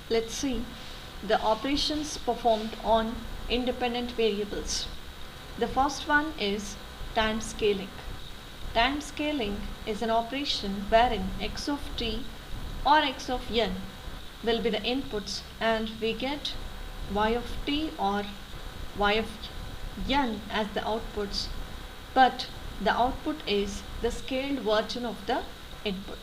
Let's see the operations performed on independent variables. The first one is time scaling. Time scaling is an operation wherein x of t or x of n will be the inputs and we get y of t or y of n as the outputs, but the output is the scaled version of the input.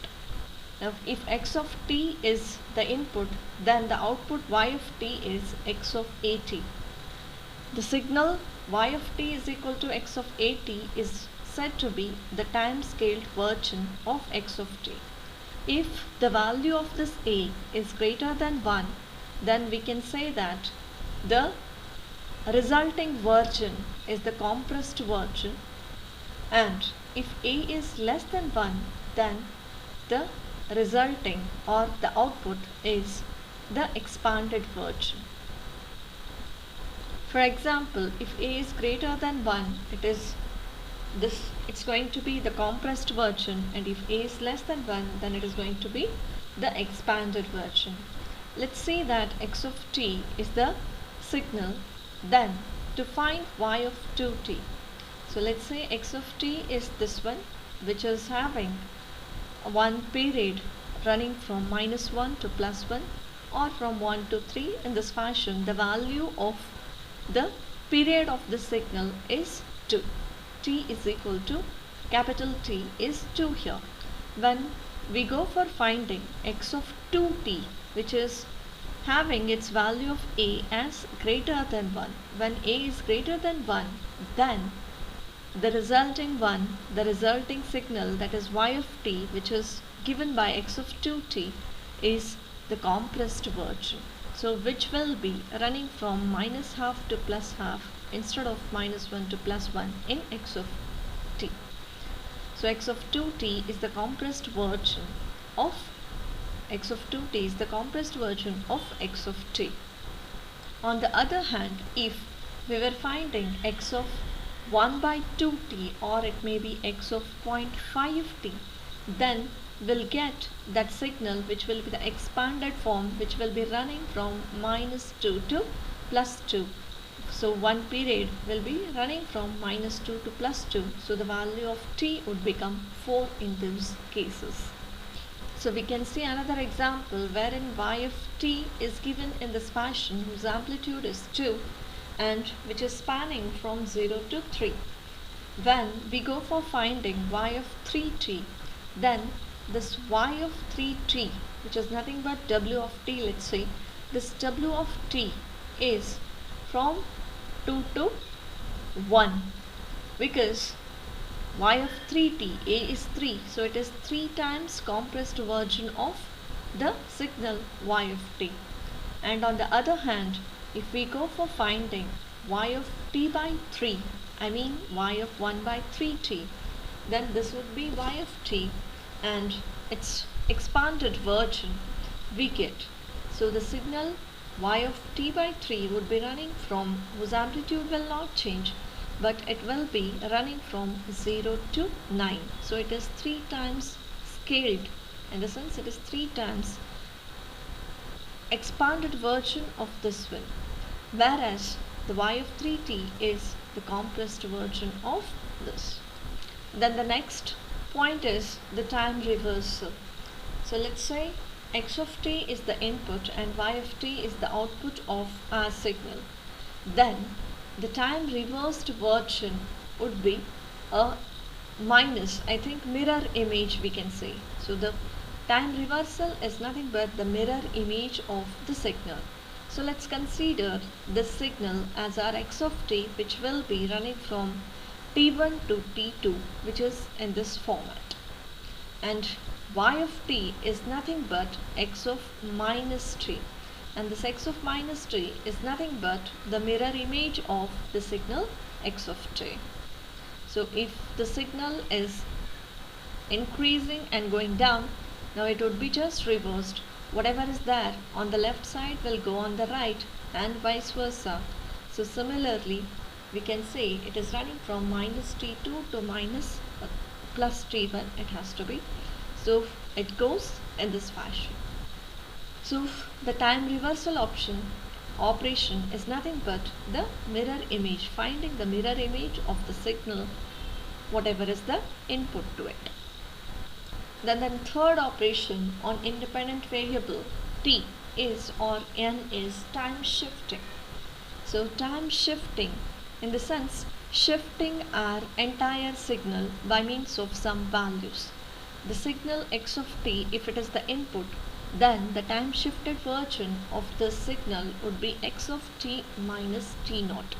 Now if x of t is the input, then the output y of t is x of at. The signal y of t is equal to x of at is said to be the time scaled version of x of t. If the value of this a is greater than 1, then we can say that the resulting version is the compressed version, and if a is less than 1, then the resulting or the output is the expanded version. For example, if a is greater than 1, it's going to be the compressed version, and if a is less than 1, then it is going to be the expanded version. Let's say that x of t is the signal. Then to find y of 2t, so let's say x of t is this one, which is having one period running from -1 to +1 or from 1 to 3. In this fashion, the value of the period of the signal is 2. T is equal to capital T is 2 here. When we go for finding x of 2t, which is having its value of a as greater than 1. When a is greater than 1, then the resulting signal, that is y of t, which is given by x of 2t, is the compressed version. So which will be running from -half to +half instead of -1 to +1 in x of t. So x of 2t is the compressed version of x of 2t is the compressed version of x of t. On the other hand, if we were finding x of 1 by 2t, or it may be x of 0.5t, then we'll get that signal which will be the expanded form, which will be running from -2 to +2. So one period will be running from -2 to +2. So the value of t would become 4 in those cases. So we can see another example wherein y of t is given in this fashion, whose amplitude is 2 and which is spanning from 0 to 3. When we go for finding y of 3t, then this y of 3t, which is nothing but w of t, let's say, this w of t is from 2 to 1, because y of 3t, a is 3, so it is 3 times compressed version of the signal y of t. And on the other hand, if we go for finding y of t by 3, I mean y of 1 by 3t, then this would be y of t and its expanded version we get. So the signal y of t by 3 would be running from, whose amplitude will not change, but it will be running from 0 to 9. So it is 3 times scaled, in the sense it is 3 times expanded version of this one, whereas the y of 3t is the compressed version of this. Then the next point is the time reversal. So let's say x of t is the input and y of t is the output of our signal. Then the time reversed version would be a mirror image, we can say. So the time reversal is nothing but the mirror image of the signal. So let's consider this signal as our x of t, which will be running from t1 to t2, which is in this format. And y of t is nothing but x of -t. And this x of -t is nothing but the mirror image of the signal x of t. So if the signal is increasing and going down, now it would be just reversed. Whatever is there on the left side will go on the right, and vice versa. So similarly, we can say it is running from -t2 to +t1, it has to be. So it goes in this fashion. So the time reversal operation is nothing but the mirror image, finding the mirror image of the signal, whatever is the input to it. Then third operation on independent variable t is or n is time shifting. So time shifting in the sense shifting our entire signal by means of some values. The signal x of t, if it is the input, then the time shifted version of the signal would be x of t minus t naught,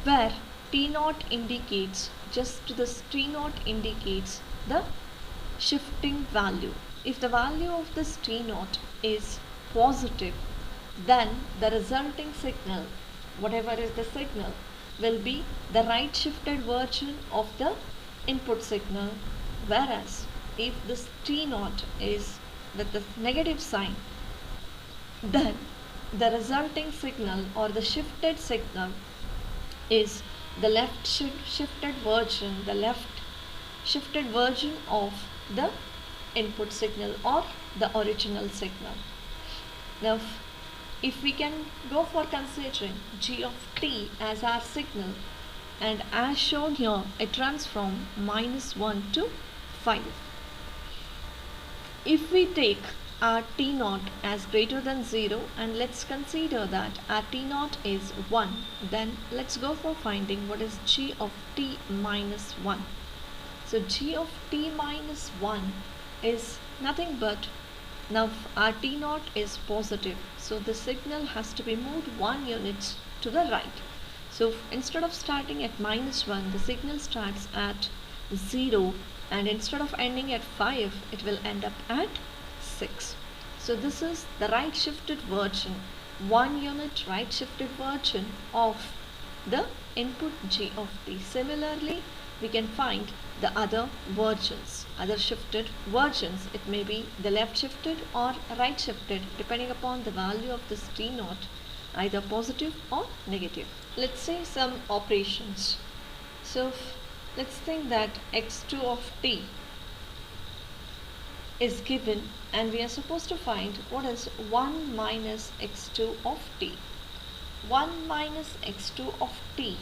where t naught indicates, just this t naught indicates the shifting value. If the value of this t naught is positive, then the resulting signal, whatever is the signal, will be the right shifted version of the input signal, whereas if this t naught is with the negative sign, then the resulting signal or the shifted signal is the left shifted version, the left shifted version of the input signal or the original signal. Now if we can go for considering g of t as our signal, and as shown here it runs from -1 to 5. If we take our t naught as greater than 0 and let's consider that our t naught is 1, then let's go for finding what is g of t minus 1. So g of t minus 1 is nothing but, now our t naught is positive, so the signal has to be moved 1 unit to the right. So instead of starting at -1, the signal starts at 0, and instead of ending at 5, it will end up at 6. So this is the right shifted version, 1 unit right shifted version of the input g of t. Similarly, we can find the other versions, other shifted versions. It may be the left shifted or right shifted depending upon the value of this t naught, either positive or negative. Let's say some operations. So let's think that x2 of t is given and we are supposed to find what is 1 minus x2 of t. 1 minus x2 of t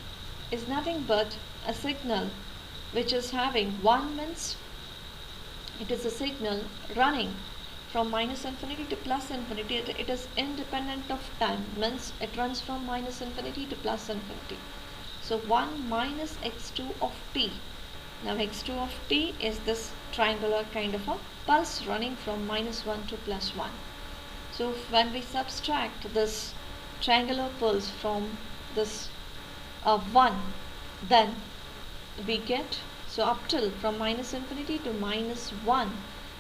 is nothing but a signal which is having 1 means it is a signal running from minus infinity to plus infinity. It is independent of time, means it runs from minus infinity to plus infinity. So 1 minus x2 of t. Now x2 of t is this triangular kind of a pulse running from -1 to +1. So when we subtract this triangular pulse from this 1, then we get, so up till from minus infinity to -1,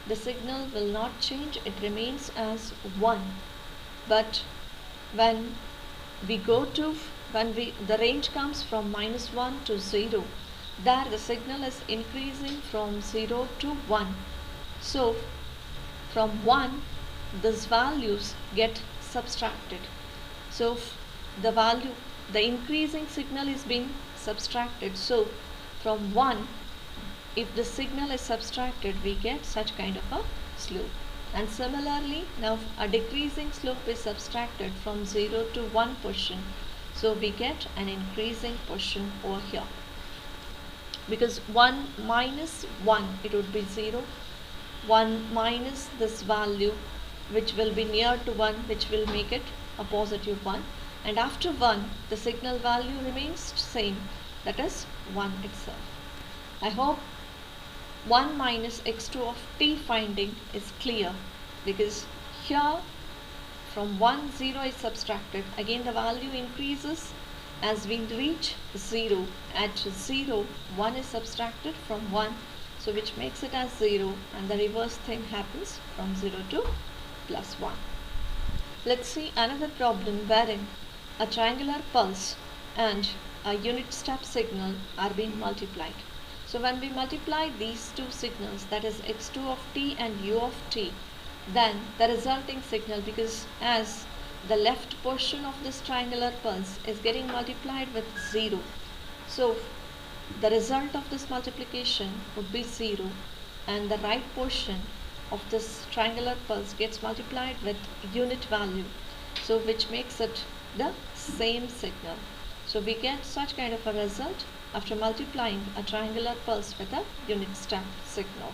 the signal will not change, it remains as 1. But when we go to, the range comes from -1 to 0, there the signal is increasing from 0 to 1. So from 1, these values get subtracted. So the increasing signal is being subtracted. So from 1, if the signal is subtracted, we get such kind of a slope. And similarly, now a decreasing slope is subtracted from 0 to 1 portion. So we get an increasing portion over here. Because 1 minus 1, it would be 0. 1 minus this value, which will be near to 1, which will make it a positive 1. And after 1, the signal value remains same, that is 1 itself. I hope 1 minus x2 of t finding is clear, because here from 1, 0 is subtracted. Again the value increases as we reach 0. At 0, 1 is subtracted from 1, so which makes it as 0, and the reverse thing happens from 0 to +1. Let's see another problem wherein a triangular pulse and a unit step signal are being multiplied. So when we multiply these two signals, that is x2 of t and u of t, then the resulting signal, because as the left portion of this triangular pulse is getting multiplied with 0, so the result of this multiplication would be 0, and the right portion of this triangular pulse gets multiplied with unit value, so which makes it the same signal. So we get such kind of a result after multiplying a triangular pulse with a unit step signal.